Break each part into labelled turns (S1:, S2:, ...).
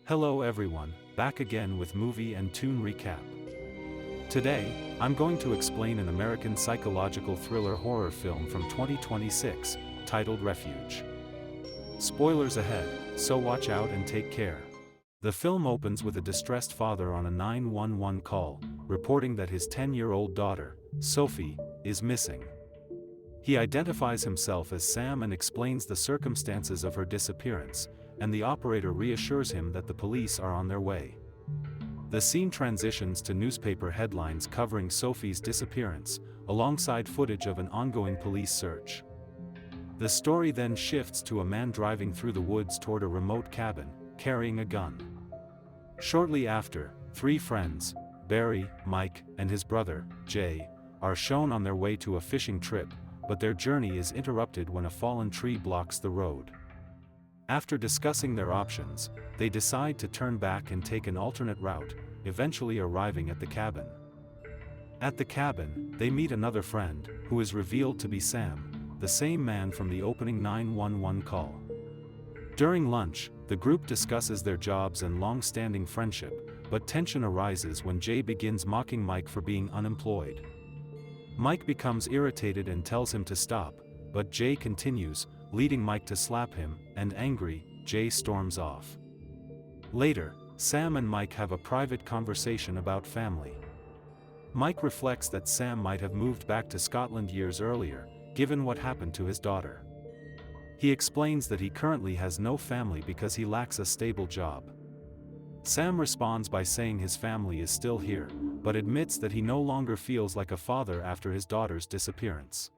S1: Hello everyone, back again with movie and tune recap. Today, I'm going to explain an American psychological thriller horror film from 2026, titled Refuge. Spoilers ahead, so watch out and take care. The film opens with a distressed father on a 911 call, reporting that his 10-year-old daughter, Sophie, is missing. He identifies himself as Sam and explains the circumstances of her disappearance, and the operator reassures him that the police are on their way. The scene transitions to newspaper headlines covering Sophie's disappearance, alongside footage of an ongoing police search. The story then shifts to a man driving through the woods toward a remote cabin, carrying a gun. Shortly after, three friends, Barry, Mike, and his brother, Jay, are shown on their way to a fishing trip, but their journey is interrupted when a fallen tree blocks the road. After discussing their options, they decide to turn back and take an alternate route, eventually arriving at the cabin. At the cabin, they meet another friend, who is revealed to be Sam, the same man from the opening 911 call. During lunch, the group discusses their jobs and long-standing friendship, but tension arises when Jay begins mocking Mike for being unemployed. Mike becomes irritated and tells him to stop, but Jay continues, leading Mike to slap him, and angry, Jay storms off. Later, Sam and Mike have a private conversation about family. Mike reflects that Sam might have moved back to Scotland years earlier, given what happened to his daughter. He explains that he currently has no family because he lacks a stable job. Sam responds by saying his family is still here, but admits that he no longer feels like a father after his daughter's disappearance.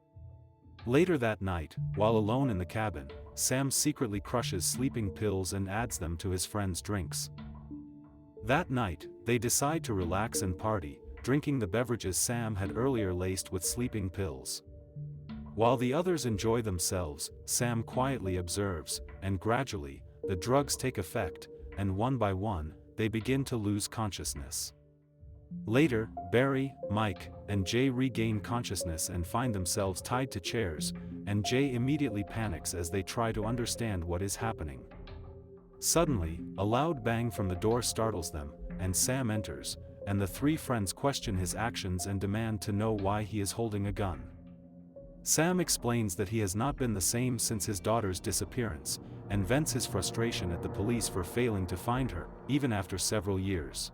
S1: Later that night, while alone in the cabin, Sam secretly crushes sleeping pills and adds them to his friends' drinks. That night, they decide to relax and party, drinking the beverages Sam had earlier laced with sleeping pills. While the others enjoy themselves, Sam quietly observes, and gradually, the drugs take effect, and one by one, they begin to lose consciousness. Later, Barry, Mike, and Jay regain consciousness and find themselves tied to chairs, and Jay immediately panics as they try to understand what is happening. Suddenly, a loud bang from the door startles them, and Sam enters, and the three friends question his actions and demand to know why he is holding a gun. Sam explains that he has not been the same since his daughter's disappearance, and vents his frustration at the police for failing to find her, even after several years.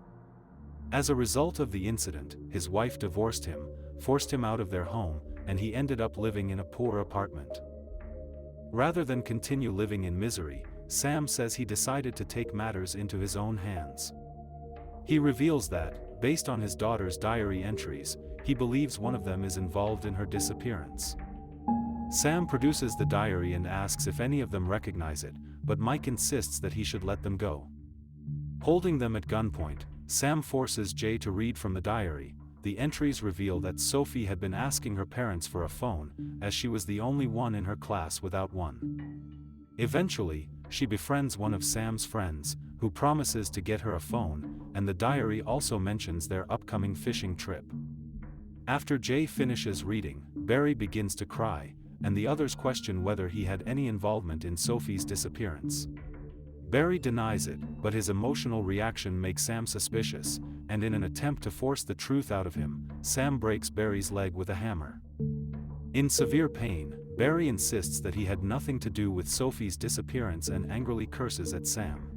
S1: As a result of the incident, his wife divorced him, forced him out of their home, and he ended up living in a poor apartment. Rather than continue living in misery, Sam says he decided to take matters into his own hands. He reveals that, based on his daughter's diary entries, he believes one of them is involved in her disappearance. Sam produces the diary and asks if any of them recognize it, but Mike insists that he should let them go. Holding them at gunpoint, Sam forces Jay to read from the diary. The entries reveal that Sophie had been asking her parents for a phone, as she was the only one in her class without one. Eventually, she befriends one of Sam's friends, who promises to get her a phone, and the diary also mentions their upcoming fishing trip. After Jay finishes reading, Barry begins to cry, and the others question whether he had any involvement in Sophie's disappearance. Barry denies it, but his emotional reaction makes Sam suspicious, and in an attempt to force the truth out of him, Sam breaks Barry's leg with a hammer. In severe pain, Barry insists that he had nothing to do with Sophie's disappearance and angrily curses at Sam.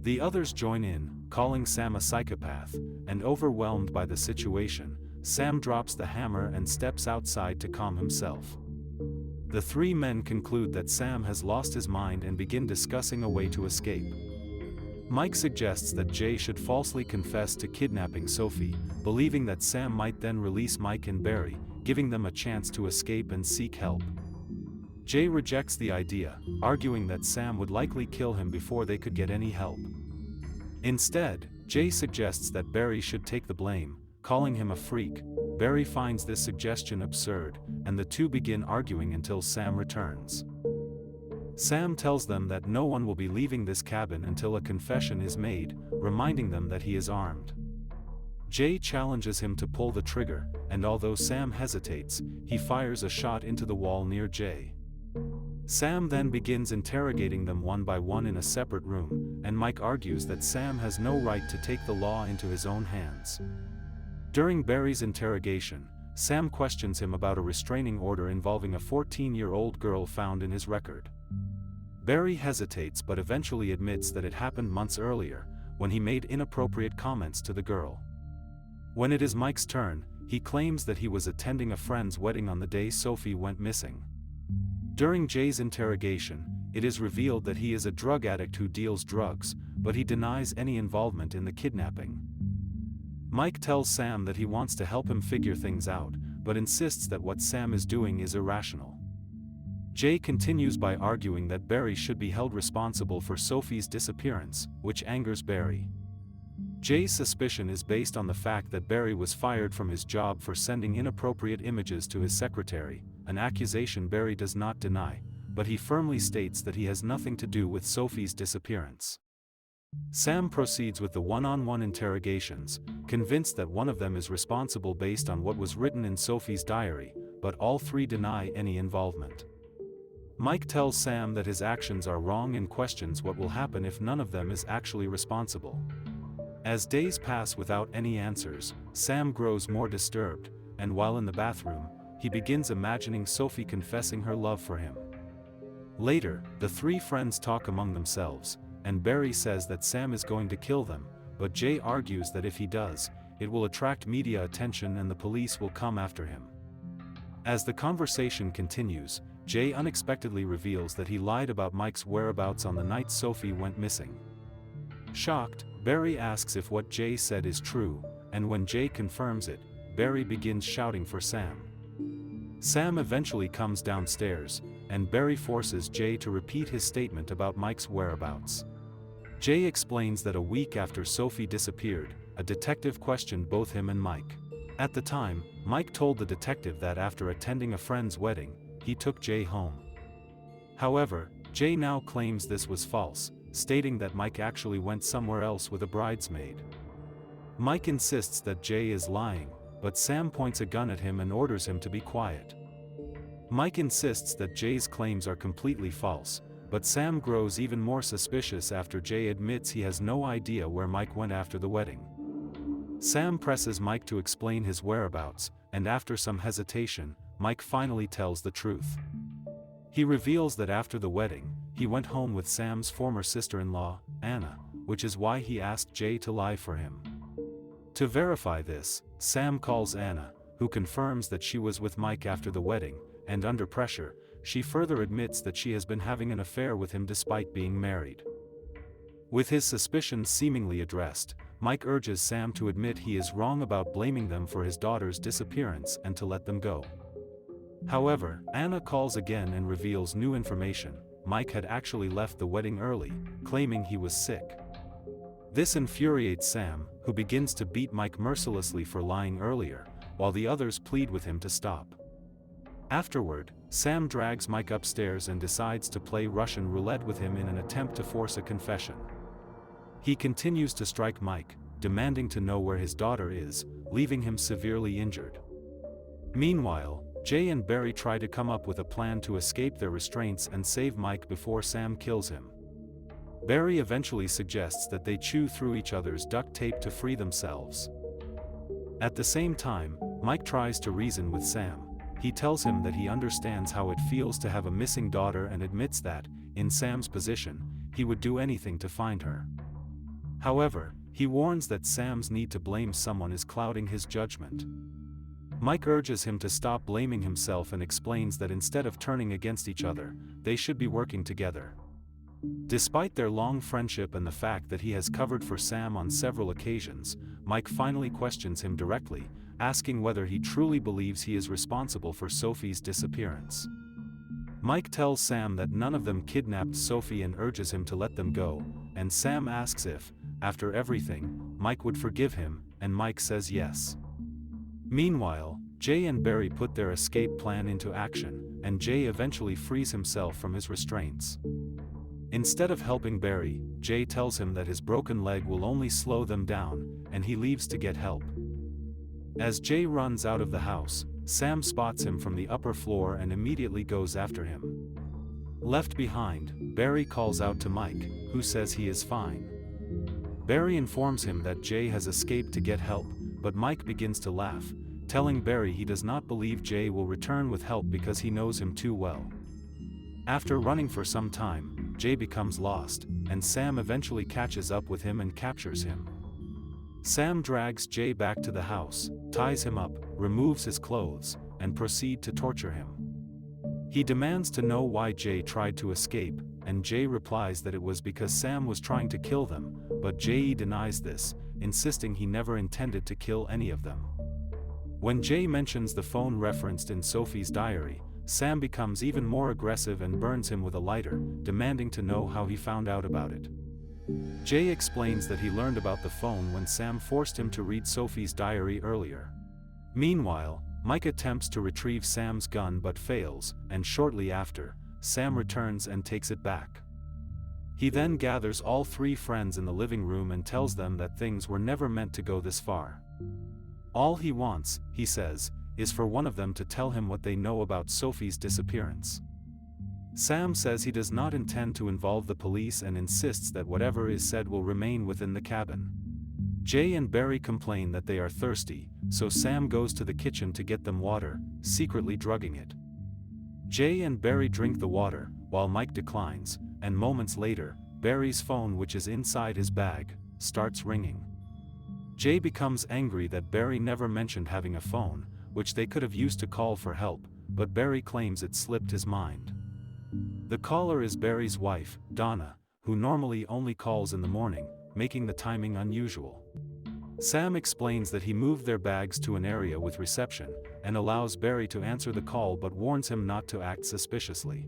S1: The others join in, calling Sam a psychopath, and overwhelmed by the situation, Sam drops the hammer and steps outside to calm himself. The three men conclude that Sam has lost his mind and begin discussing a way to escape. Mike suggests that Jay should falsely confess to kidnapping Sophie, believing that Sam might then release Mike and Barry, giving them a chance to escape and seek help. Jay rejects the idea, arguing that Sam would likely kill him before they could get any help. Instead, Jay suggests that Barry should take the blame, calling him a freak. Barry finds this suggestion absurd, and the two begin arguing until Sam returns. Sam tells them that no one will be leaving this cabin until a confession is made, reminding them that he is armed. Jay challenges him to pull the trigger, and although Sam hesitates, he fires a shot into the wall near Jay. Sam then begins interrogating them one by one in a separate room, and Mike argues that Sam has no right to take the law into his own hands. During Barry's interrogation, Sam questions him about a restraining order involving a 14-year-old girl found in his record. Barry hesitates but eventually admits that it happened months earlier, when he made inappropriate comments to the girl. When it is Mike's turn, he claims that he was attending a friend's wedding on the day Sophie went missing. During Jay's interrogation, it is revealed that he is a drug addict who deals drugs, but he denies any involvement in the kidnapping. Mike tells Sam that he wants to help him figure things out, but insists that what Sam is doing is irrational. Jay continues by arguing that Barry should be held responsible for Sophie's disappearance, which angers Barry. Jay's suspicion is based on the fact that Barry was fired from his job for sending inappropriate images to his secretary, an accusation Barry does not deny, but he firmly states that he has nothing to do with Sophie's disappearance. Sam proceeds with the one-on-one interrogations, convinced that one of them is responsible based on what was written in Sophie's diary, but all three deny any involvement. Mike tells Sam that his actions are wrong and questions what will happen if none of them is actually responsible. As days pass without any answers, Sam grows more disturbed, and while in the bathroom, he begins imagining Sophie confessing her love for him. Later, the three friends talk among themselves, and Barry says that Sam is going to kill them, but Jay argues that if he does, it will attract media attention and the police will come after him. As the conversation continues, Jay unexpectedly reveals that he lied about Mike's whereabouts on the night Sophie went missing. Shocked, Barry asks if what Jay said is true, and when Jay confirms it, Barry begins shouting for Sam. Sam eventually comes downstairs, and Barry forces Jay to repeat his statement about Mike's whereabouts. Jay explains that a week after Sophie disappeared, a detective questioned both him and Mike. At the time, Mike told the detective that after attending a friend's wedding, he took Jay home. However, Jay now claims this was false, stating that Mike actually went somewhere else with a bridesmaid. Mike insists that Jay is lying, but Sam points a gun at him and orders him to be quiet. Mike insists that Jay's claims are completely false, but Sam grows even more suspicious after Jay admits he has no idea where Mike went after the wedding. Sam presses Mike to explain his whereabouts, and after some hesitation, Mike finally tells the truth. He reveals that after the wedding, he went home with Sam's former sister-in-law, Anna, which is why he asked Jay to lie for him. To verify this, Sam calls Anna, who confirms that she was with Mike after the wedding, and under pressure, she further admits that she has been having an affair with him despite being married. With his suspicions seemingly addressed, Mike urges Sam to admit he is wrong about blaming them for his daughter's disappearance and to let them go. However, Anna calls again and reveals new information. Mike had actually left the wedding early, claiming he was sick. This infuriates Sam, who begins to beat Mike mercilessly for lying earlier, while the others plead with him to stop. Afterward, Sam drags Mike upstairs and decides to play Russian roulette with him in an attempt to force a confession. He continues to strike Mike, demanding to know where his daughter is, leaving him severely injured. Meanwhile, Jay and Barry try to come up with a plan to escape their restraints and save Mike before Sam kills him. Barry eventually suggests that they chew through each other's duct tape to free themselves. At the same time, Mike tries to reason with Sam. He tells him that he understands how it feels to have a missing daughter and admits that, in Sam's position, he would do anything to find her. However, he warns that Sam's need to blame someone is clouding his judgment. Mike urges him to stop blaming himself and explains that instead of turning against each other, they should be working together. Despite their long friendship and the fact that he has covered for Sam on several occasions, Mike finally questions him directly, asking whether he truly believes he is responsible for Sophie's disappearance. Mike tells Sam that none of them kidnapped Sophie and urges him to let them go, and Sam asks if, after everything, Mike would forgive him, and Mike says yes. Meanwhile, Jay and Barry put their escape plan into action, and Jay eventually frees himself from his restraints. Instead of helping Barry, Jay tells him that his broken leg will only slow them down, and he leaves to get help. As Jay runs out of the house, Sam spots him from the upper floor and immediately goes after him. Left behind, Barry calls out to Mike, who says he is fine. Barry informs him that Jay has escaped to get help, but Mike begins to laugh, telling Barry he does not believe Jay will return with help because he knows him too well. After running for some time, Jay becomes lost, and Sam eventually catches up with him and captures him. Sam drags Jay back to the house, ties him up, removes his clothes, and proceeds to torture him. He demands to know why Jay tried to escape, and Jay replies that it was because Sam was trying to kill them, but Jay denies this, insisting he never intended to kill any of them. When Jay mentions the phone referenced in Sophie's diary, Sam becomes even more aggressive and burns him with a lighter, demanding to know how he found out about it. Jay explains that he learned about the phone when Sam forced him to read Sophie's diary earlier. Meanwhile, Mike attempts to retrieve Sam's gun but fails, and shortly after, Sam returns and takes it back. He then gathers all three friends in the living room and tells them that things were never meant to go this far. All he wants, he says, is for one of them to tell him what they know about Sophie's disappearance. Sam says he does not intend to involve the police and insists that whatever is said will remain within the cabin. Jay and Barry complain that they are thirsty, so Sam goes to the kitchen to get them water, secretly drugging it. Jay and Barry drink the water, while Mike declines, and moments later, Barry's phone, which is inside his bag, starts ringing. Jay becomes angry that Barry never mentioned having a phone, which they could have used to call for help, but Barry claims it slipped his mind. The caller is Barry's wife, Donna, who normally only calls in the morning, making the timing unusual. Sam explains that he moved their bags to an area with reception, and allows Barry to answer the call but warns him not to act suspiciously.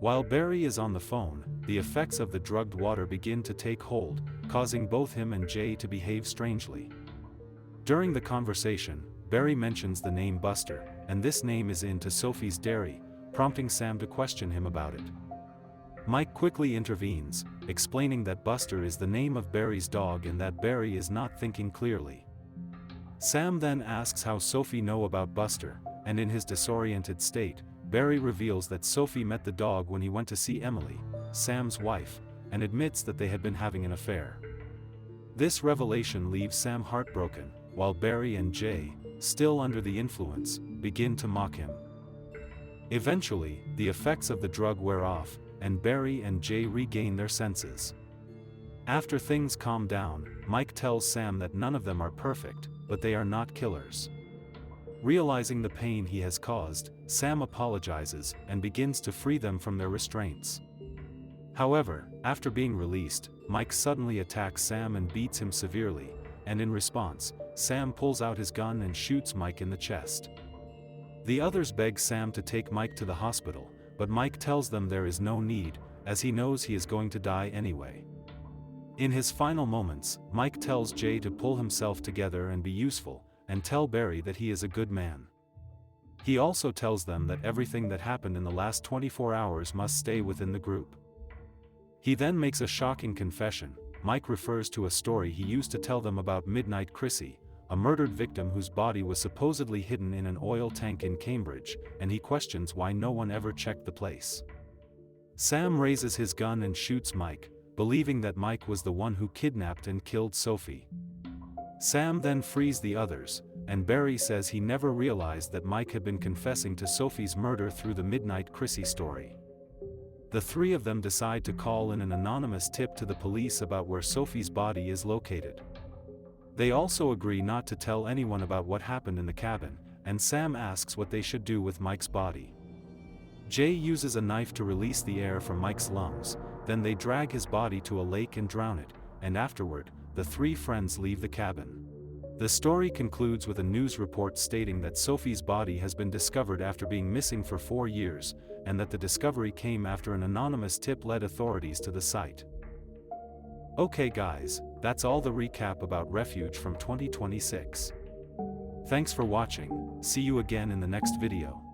S1: While Barry is on the phone, the effects of the drugged water begin to take hold, causing both him and Jay to behave strangely. During the conversation, Barry mentions the name Buster, and this name is in to Sophie's diary, prompting Sam to question him about it. Mike quickly intervenes, explaining that Buster is the name of Barry's dog and that Barry is not thinking clearly. Sam then asks how Sophie know about Buster, and in his disoriented state, Barry reveals that Sophie met the dog when he went to see Emily, Sam's wife, and admits that they had been having an affair. This revelation leaves Sam heartbroken, while Barry and Jay, still under the influence, begin to mock him. Eventually, the effects of the drug wear off, and Barry and Jay regain their senses. After things calm down, Mike tells Sam that none of them are perfect, but they are not killers. Realizing the pain he has caused, Sam apologizes and begins to free them from their restraints. However, after being released, Mike suddenly attacks Sam and beats him severely, and in response, Sam pulls out his gun and shoots Mike in the chest. The others beg Sam to take Mike to the hospital, but Mike tells them there is no need, as he knows he is going to die anyway. In his final moments, Mike tells Jay to pull himself together and be useful, and tell Barry that he is a good man. He also tells them that everything that happened in the last 24 hours must stay within the group. He then makes a shocking confession. Mike refers to a story he used to tell them about Midnight Chrissy, a murdered victim whose body was supposedly hidden in an oil tank in Cambridge, and he questions why no one ever checked the place. Sam raises his gun and shoots Mike, believing that Mike was the one who kidnapped and killed Sophie. Sam then frees the others, and Barry says he never realized that Mike had been confessing to Sophie's murder through the Midnight Chrissy story. The three of them decide to call in an anonymous tip to the police about where Sophie's body is located. They also agree not to tell anyone about what happened in the cabin, and Sam asks what they should do with Mike's body. Jay uses a knife to release the air from Mike's lungs, then they drag his body to a lake and drown it, and afterward, the three friends leave the cabin. The story concludes with a news report stating that Sophie's body has been discovered after being missing for 4 years, and that the discovery came after an anonymous tip led authorities to the site. Okay guys, that's all the recap about Refuge from 2026. Thanks for watching, see you again in the next video.